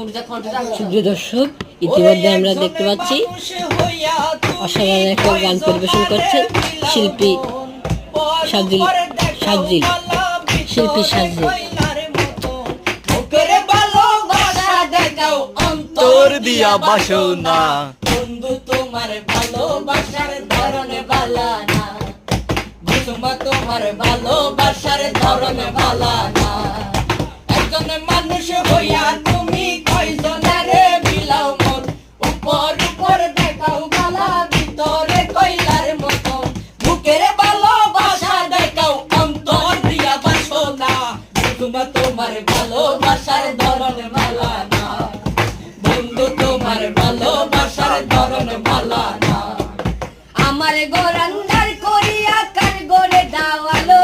সুপ্রিয় দর্শক, ইতিমধ্যে আমরা দেখতে পাচ্ছি অসাধারণ একটা গান পরিবেশন করছেন শিল্পী সাজিল শিল্পী সাজিল। তোর দিয়া বাসনা বন্ধু তোমার ভালোবাসার ধরন ভালা না, তোমার ভালোবাসার ধরন ভালা না। একজন মানুষ হইয়া তুমি কয়জনারে বিলাও মন, উপর উপর দেখাও ভালা ভিতরে কইলার মতন। বুকের ভালোবাসা দেখাও অন্তর দিয়া বাসনা, তোমার ভালোবাসার ধরন ভালা না, বন্ধু তোমার ভালোবাসার ধরন ভালা না। আমার গোরান্দার করিয়া কার গোরে দাওয়ালো,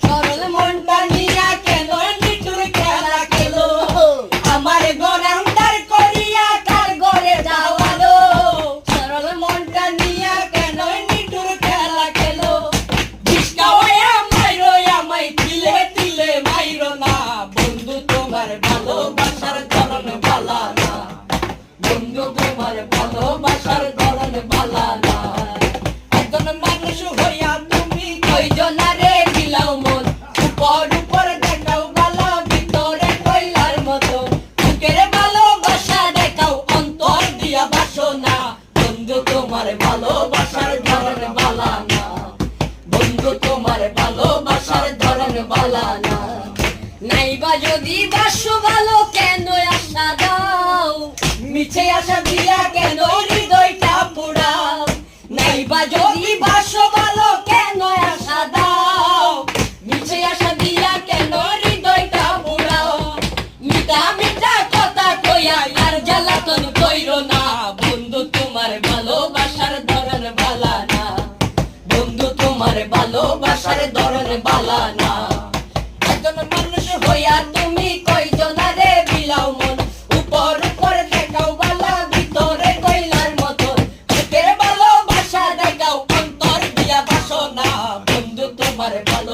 সরল মনটা নিয়া কেন নিটুর খেলা খেলো। আমার গোরান্দার করিয়া কার গোরে দাওয়ালো, সরল মনটা নিয়া কেন নিটুর খেলা খেলো। বিষ্কা হইয়া মাইরো আমায় তিলে তিলে মাইরো না, বন্ধু তোমার ভালোবাসার ধরন ভালা না, বন্ধু তোমার ভালোবাসার ধরন ভালা না। একজন মানুষ হইয়া তুমি কয়জনারে বিলাও মন, উপর উপর দেখাও ভালো ভিতরে কইলার মতো। বুকের ভালোবাসা দেখাও অন্তর দিয়া বাসনা, বন্ধু তোমার ভালোবাসার ধরন ভালা না, বন্ধু তোমার ভালোবাসার ধরন ভালা না। নাইবা যদি বাসো ভালো কেন আশা দাও, মিছে আশা দিয়া কেন হৃদয়টা পোড়াও। নাইবা যদি বাসো ভালো কেন আশা দাও, মিছে আশা দিয়া কেন হৃদয়টা পোড়াও। মিঠা মিঠা কথা কইয়া আর জ্বালাতন কইরো না, বন্ধু তোমার ভালোবাসার ধরন ভালা না, বন্ধু তোমার ভালোবাসার ধরন ভালা না। একজন মানুষ হইয়া তুমি কয়জনারে বিলাও মন, উপর উপর দেখাও ভালা ভিতরে কইলার মতন। বুকের ভালোবাসা দেখাও অন্তর দিয়া বাসনা, বন্ধু তোমার ভালো